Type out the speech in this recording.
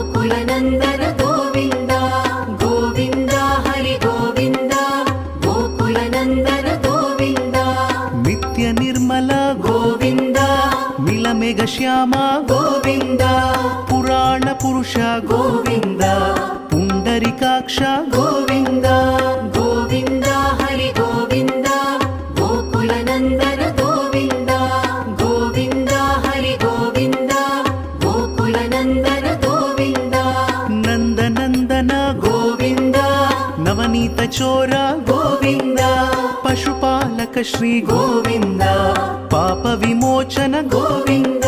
गोकुलनन्दन गोविन्द गोविन्द हरि गोविन्द गोकुलनन्दन गोविन्द नित्य निर्मल गोविन्द मिलमेघ श्याम गोविन्द पुराण पुरुष गोविन्द पुण्डरीकाक्ष गोविन्द गोविन्द हरि गोविन्द गोकुलनन्दन गोविन्द गोविन्द हरि गोविन्द गोकुलनन्दन गोविन्द नन्दनन्दन गोविन्द नवनीत चोर गोविन्द पशुपालक श्री गोविन्द पाप विमोचन गोविन्द